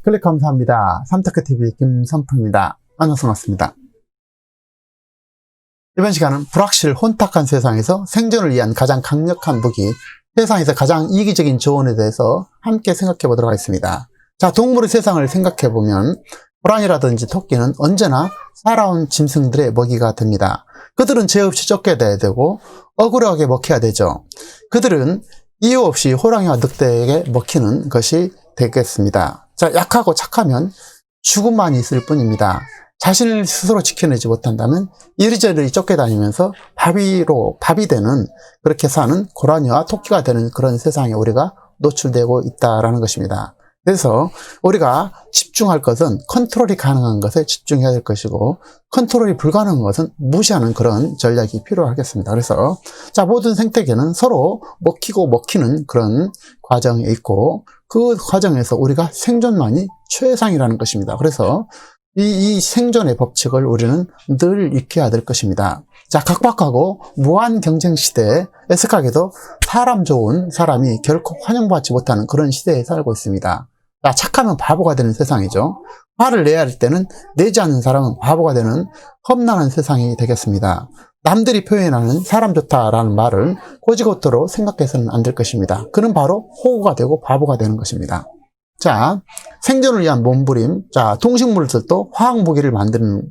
클릭 감사합니다. 삼타크TV 김선풍입니다. 만나서 반갑습니다. 이번 시간은 불확실 혼탁한 세상에서 생존을 위한 가장 강력한 무기, 세상에서 가장 이기적인 조언에 대해서 함께 생각해 보도록 하겠습니다. 자, 동물의 세상을 생각해 보면 호랑이라든지 토끼는 언제나 살아온 짐승들의 먹이가 됩니다. 그들은 죄 없이 쫓겨야 되고 억울하게 먹혀야 되죠. 그들은 이유 없이 호랑이와 늑대에게 먹히는 것이 되겠습니다. 자, 약하고 착하면 죽음만 있을 뿐입니다. 자신을 스스로 지켜내지 못한다면 이리저리 쫓겨다니면서 밥이 되는, 그렇게 사는 고라니와 토끼가 되는 그런 세상에 우리가 노출되고 있다라는 것입니다. 그래서 우리가 집중할 것은 컨트롤이 가능한 것에 집중해야 될 것이고, 컨트롤이 불가능한 것은 무시하는 그런 전략이 필요하겠습니다. 그래서 자, 모든 생태계는 서로 먹히고 먹히는 그런 과정에 있고, 그 과정에서 우리가 생존만이 최상이라는 것입니다. 그래서 이 생존의 법칙을 우리는 늘 익혀야 될 것입니다. 자, 각박하고 무한 경쟁 시대에 애석하게도 사람 좋은 사람이 결코 환영받지 못하는 그런 시대에 살고 있습니다. 자, 착하면 바보가 되는 세상이죠. 화를 내야 할 때는 내지 않는 사람은 바보가 되는 험난한 세상이 되겠습니다. 남들이 표현하는 사람 좋다라는 말을 고지고토로 생각해서는 안 될 것입니다. 그는 바로 호구가 되고 바보가 되는 것입니다. 자, 생존을 위한 몸부림, 자, 동식물들도 화학무기를 만드는,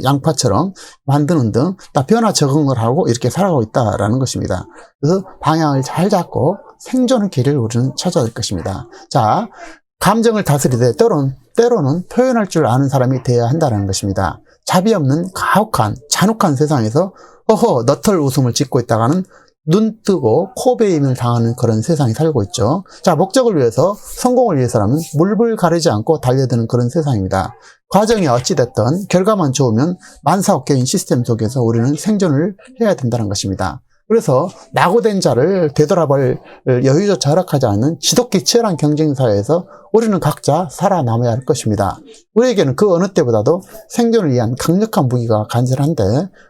양파처럼 만드는 등 변화 적응을 하고 이렇게 살아가고 있다라는 것입니다. 그래서 방향을 잘 잡고 생존의 길을 우리는 찾아야 될 것입니다. 자, 감정을 다스리되 때로는 표현할 줄 아는 사람이 되어야 한다는 것입니다. 자비 없는 가혹한 잔혹한 세상에서 너털 웃음을 짓고 있다가는 눈 뜨고 코 베임을 당하는 그런 세상이 살고 있죠. 자, 목적을 위해서, 성공을 위해서라면 물불 가리지 않고 달려드는 그런 세상입니다. 과정이 어찌됐든 결과만 좋으면 만사오케인 시스템 속에서 우리는 생존을 해야 된다는 것입니다. 그래서 낙오된 자를 되돌아볼 여유조차 허락하지 않는 지독히 치열한 경쟁사회에서 우리는 각자 살아남아야 할 것입니다. 우리에게는 그 어느 때보다도 생존을 위한 강력한 무기가 간절한데,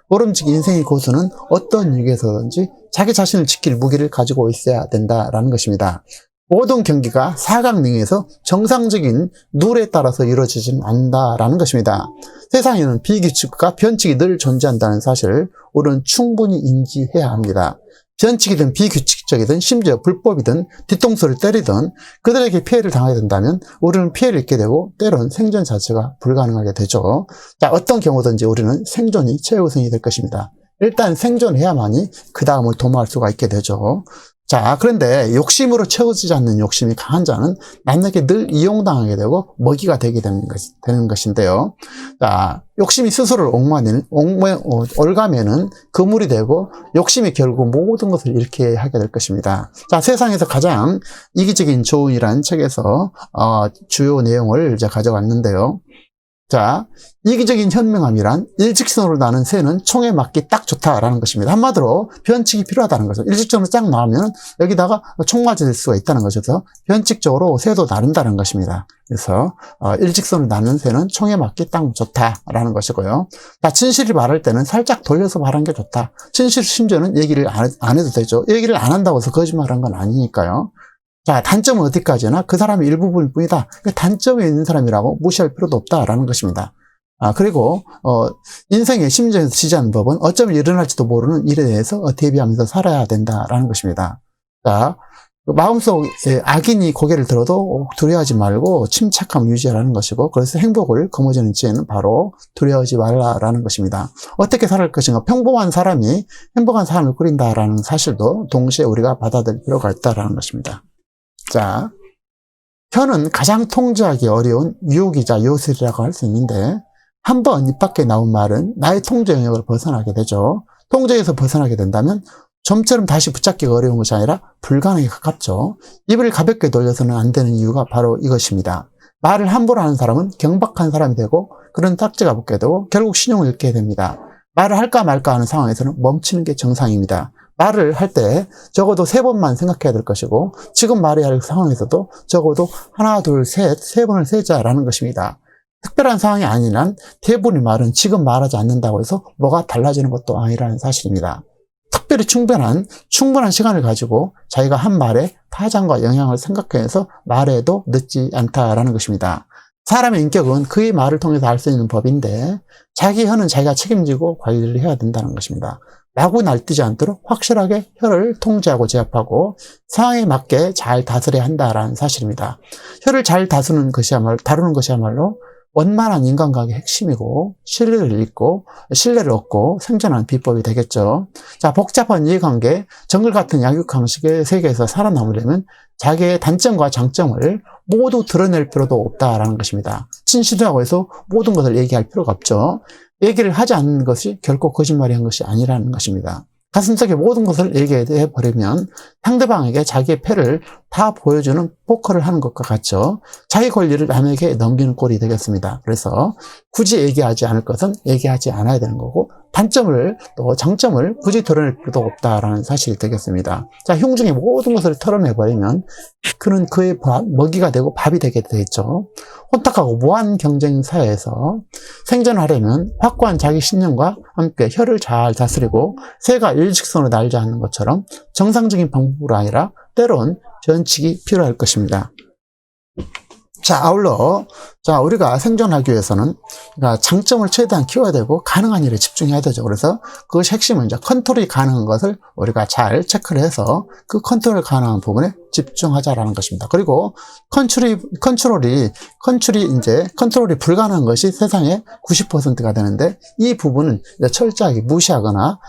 모름지기 인생의 고수는 어떤 위기에서든지 자기 자신을 지킬 무기를 가지고 있어야 된다라는 것입니다. 모든 경기가 사각링에서 정상적인 룰에 따라서 이루어지지는 않는다라는 것입니다. 세상에는 비규칙과 변칙이 늘 존재한다는 사실을 우리는 충분히 인지해야 합니다. 변칙이든 비규칙적이든 심지어 불법이든 뒤통수를 때리든 그들에게 피해를 당하게 된다면 우리는 피해를 입게 되고 때론 생존 자체가 불가능하게 되죠. 자, 어떤 경우든지 우리는 생존이 최우선이 될 것입니다. 일단 생존해야만이 그 다음을 도모할 수가 있게 되죠. 자, 그런데 욕심으로 채워지지 않는 욕심이 강한 자는 남에게 늘 이용당하게 되고 먹이가 되게 되는 것인데요. 자, 욕심이 스스로를 올가매는 그물이 되고 욕심이 결국 모든 것을 잃게 하게 될 것입니다. 자, 세상에서 가장 이기적인 조언이라는 책에서 주요 내용을 이제 가져왔는데요. 자, 이기적인 현명함이란 일직선으로 나는 새는 총에 맞기 딱 좋다라는 것입니다. 한마디로 변칙이 필요하다는 거죠. 일직선으로 쫙 나오면 여기다가 총 맞을 수가 있다는 거죠. 그래서 변칙적으로 새도 나른다는 것입니다. 그래서 일직선으로 나는 새는 총에 맞기 딱 좋다라는 것이고요. 자, 진실을 말할 때는 살짝 돌려서 말하는 게 좋다. 진실 심지어는 얘기를 안 해도 되죠. 얘기를 안 한다고 해서 거짓말한 건 아니니까요. 자, 단점은 어디까지나 그 사람의 일부분일 뿐이다. 단점이 있는 사람이라고 무시할 필요도 없다라는 것입니다. 그리고 인생의 심정에서 지지하는 법은 어쩌면 일어날지도 모르는 일에 대해서 대비하면서 살아야 된다라는 것입니다. 자, 마음속에 악인이 고개를 들어도 두려워하지 말고 침착함을 유지하라는 것이고, 그래서 행복을 거머쥐는 지혜는 바로 두려워하지 말라라는 것입니다. 어떻게 살아갈 것인가? 평범한 사람이 행복한 삶을 꾸린다라는 사실도 동시에 우리가 받아들일 필요가 있다라는 것입니다. 자, 혀는 가장 통제하기 어려운 유혹이자 요술이라고 할 수 있는데, 한번 입 밖에 나온 말은 나의 통제 영역을 벗어나게 되죠. 통제에서 벗어나게 된다면 좀처럼 다시 붙잡기가 어려운 것이 아니라 불가능에 가깝죠. 입을 가볍게 돌려서는 안 되는 이유가 바로 이것입니다. 말을 함부로 하는 사람은 경박한 사람이 되고 그런 딱지가 붙게 되고 결국 신용을 잃게 됩니다. 말을 할까 말까 하는 상황에서는 멈추는 게 정상입니다. 말을 할 때 적어도 3번만 생각해야 될 것이고, 지금 말해야 할 상황에서도 적어도 하나, 둘, 셋, 3번을 세자라는 것입니다. 특별한 상황이 아닌 한 대부분의 말은 지금 말하지 않는다고 해서 뭐가 달라지는 것도 아니라는 사실입니다. 특별히 충분한 시간을 가지고 자기가 한 말의 파장과 영향을 생각해서 말해도 늦지 않다라는 것입니다. 사람의 인격은 그의 말을 통해서 알 수 있는 법인데 자기 혀는 자기가 책임지고 관리를 해야 된다는 것입니다. 라고 날뛰지 않도록 확실하게 혀를 통제하고 제압하고 상황에 맞게 잘 다스려야 한다라는 사실입니다. 혀를 잘 다루는 것이야말로 원만한 인간관계의 핵심이고 신뢰를 얻고 생존하는 비법이 되겠죠. 자, 복잡한 이해관계, 정글 같은 양육방식의 세계에서 살아남으려면 자기의 단점과 장점을 모두 드러낼 필요도 없다라는 것입니다. 진실이라고 해서 모든 것을 얘기할 필요가 없죠. 얘기를 하지 않는 것이 결코 거짓말이 한 것이 아니라는 것입니다. 가슴속에 모든 것을 얘기해버리면 상대방에게 자기의 패를 다 보여주는 포커를 하는 것과 같죠. 자기 권리를 남에게 넘기는 꼴이 되겠습니다. 그래서 굳이 얘기하지 않을 것은 얘기하지 않아야 되는 거고 단점을 또 장점을 굳이 드러낼 필요도 없다라는 사실이 되겠습니다. 자, 흉중의 모든 것을 털어내버리면 그는 그의 먹이가 되고 밥이 되게 되겠죠. 혼탁하고 무한 경쟁 사회에서 생존하려면 확고한 자기 신념과 함께 혀를 잘 다스리고 새가 일직선으로 날지 않는 것처럼 정상적인 방법으로 아니라 때론 전칙이 필요할 것입니다. 자, 아울러 우리가 생존하기 위해서는 장점을 최대한 키워야 되고 가능한 일에 집중해야 되죠. 그래서 그것이 핵심은 이제 컨트롤이 가능한 것을 우리가 잘 체크를 해서 그 컨트롤 가능한 부분에 집중하자라는 것입니다. 그리고 컨트롤이 불가능한 것이 세상의 90%가 되는데 이 부분은 철저하게 무시하거나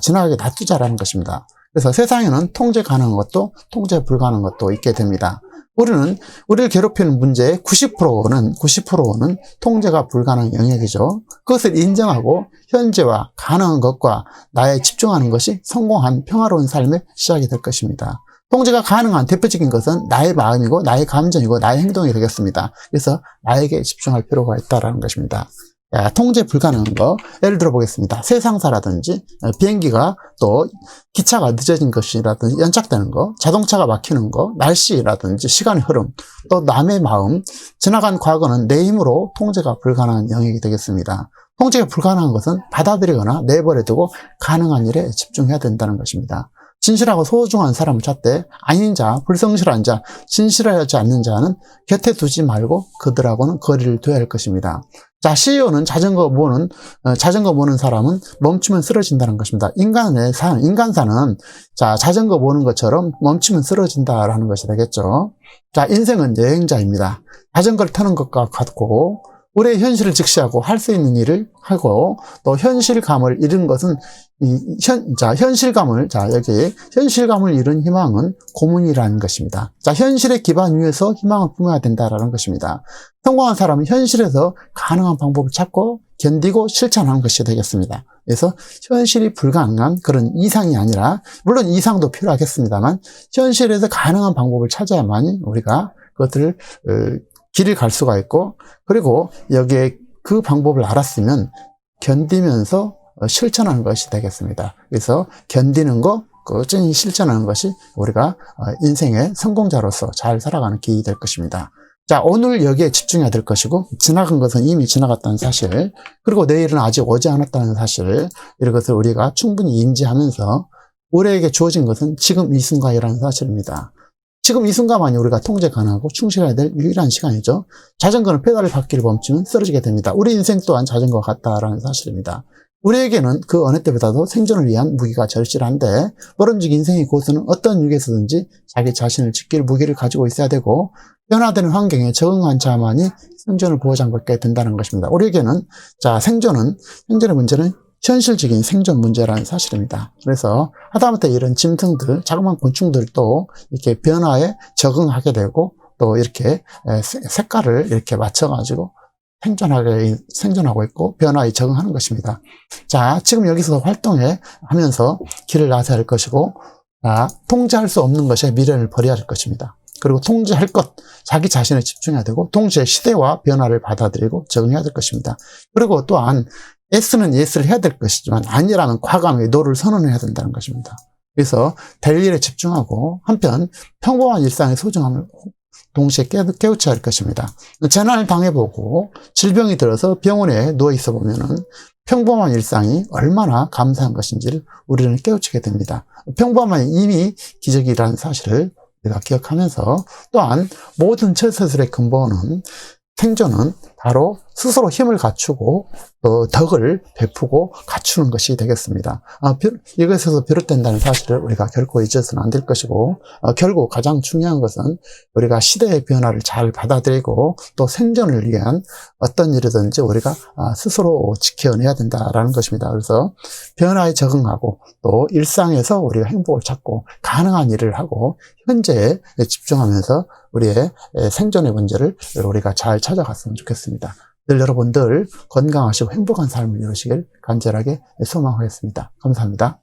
지나가게 놔두자라는 것입니다. 그래서 세상에는 통제 가능한 것도 통제 불가능한 것도 있게 됩니다. 우리를 괴롭히는 문제의 90%는 통제가 불가능한 영역이죠. 그것을 인정하고 현재와 가능한 것과 나에 집중하는 것이 성공한 평화로운 삶의 시작이 될 것입니다. 통제가 가능한 대표적인 것은 나의 마음이고 나의 감정이고 나의 행동이 되겠습니다. 그래서 나에게 집중할 필요가 있다는 것입니다. 통제 불가능한 거, 예를 들어 보겠습니다. 세상사라든지 비행기가 또 기차가 늦어진 것이라든지 연착되는 거, 자동차가 막히는 거, 날씨라든지 시간의 흐름, 또 남의 마음, 지나간 과거는 내 힘으로 통제가 불가능한 영역이 되겠습니다. 통제가 불가능한 것은 받아들이거나 내버려두고 가능한 일에 집중해야 된다는 것입니다. 진실하고 소중한 사람을 찾되 아닌 자, 불성실한 자, 진실하지 않는 자는 곁에 두지 말고 그들하고는 거리를 둬야 할 것입니다. 자, CEO는 자전거 모는 사람은 멈추면 쓰러진다는 것입니다. 인간사는 자전거 모는 것처럼 멈추면 쓰러진다라는 것이 되겠죠. 자, 인생은 여행자입니다. 자전거를 타는 것과 같고 우리의 현실을 직시하고 할 수 있는 일을 하고 또 현실감을 잃은 것은 현실감을 잃은 희망은 고문이라는 것입니다. 자, 현실의 기반 위에서 희망을 품어야 된다라는 것입니다. 성공한 사람은 현실에서 가능한 방법을 찾고 견디고 실천하는 것이 되겠습니다. 그래서 현실이 불가능한 그런 이상이 아니라 물론 이상도 필요하겠습니다만 현실에서 가능한 방법을 찾아야만이 우리가 그것들을 길을 갈 수가 있고 그리고 여기에 그 방법을 알았으면 견디면서 실천하는 것이 되겠습니다. 그래서 견디는 거, 꾸준히 실천하는 것이 우리가 인생의 성공자로서 잘 살아가는 길이 될 것입니다. 자, 오늘 여기에 집중해야 될 것이고 지나간 것은 이미 지나갔다는 사실 그리고 내일은 아직 오지 않았다는 사실 이런 것을 우리가 충분히 인지하면서 우리에게 주어진 것은 지금 이 순간이라는 사실입니다. 지금 이 순간만이 우리가 통제 가능하고 충실해야 될 유일한 시간이죠. 자전거는 페달을 밟기를 멈추면 쓰러지게 됩니다. 우리 인생 또한 자전거와 같다라는 사실입니다. 우리에게는 그 어느 때보다도 생존을 위한 무기가 절실한데 모름지기 인생의 고수는 어떤 육에서든지 자기 자신을 지킬 무기를 가지고 있어야 되고 변화되는 환경에 적응한 자만이 생존을 보장받게 된다는 것입니다. 우리에게는 생존의 문제는 현실적인 생존 문제라는 사실입니다. 그래서 하다못해 이런 짐승들, 자그마한 곤충들도 이렇게 변화에 적응하게 되고 또 이렇게 색깔을 이렇게 맞춰가지고 생존하고 있고 변화에 적응하는 것입니다. 자, 지금 여기서 활동하면서 길을 나서야 할 것이고 통제할 수 없는 것에 미련을 버려야 할 것입니다. 그리고 통제할 것, 자기 자신에 집중해야 되고 동시에 시대와 변화를 받아들이고 적응해야 될 것입니다. 그리고 또한 S는 예스를 해야 될 것이지만 아니라면 과감하게 노를 선언해야 된다는 것입니다. 그래서 될 일에 집중하고 한편 평범한 일상의 소중함을 동시에 깨우쳐야 할 것입니다. 재난을 당해보고 질병이 들어서 병원에 누워있어 보면은 평범한 일상이 얼마나 감사한 것인지를 우리는 깨우치게 됩니다. 평범함이 이미 기적이라는 사실을 우리가 기억하면서 또한 모든 처세술의 근본은 생존은 바로 스스로 힘을 갖추고 또 덕을 베푸고 갖추는 것이 되겠습니다. 이것에서 비롯된다는 사실을 우리가 결코 잊어서는 안 될 것이고, 결국 가장 중요한 것은 우리가 시대의 변화를 잘 받아들이고 또 생존을 위한 어떤 일이든지 우리가 스스로 지켜내야 된다라는 것입니다. 그래서 변화에 적응하고 또 일상에서 우리가 행복을 찾고 가능한 일을 하고 현재에 집중하면서 우리의 생존의 문제를 우리가 잘 찾아갔으면 좋겠습니다. 늘 여러분들 건강하시고 행복한 삶을 이루시길 간절하게 소망하겠습니다. 감사합니다.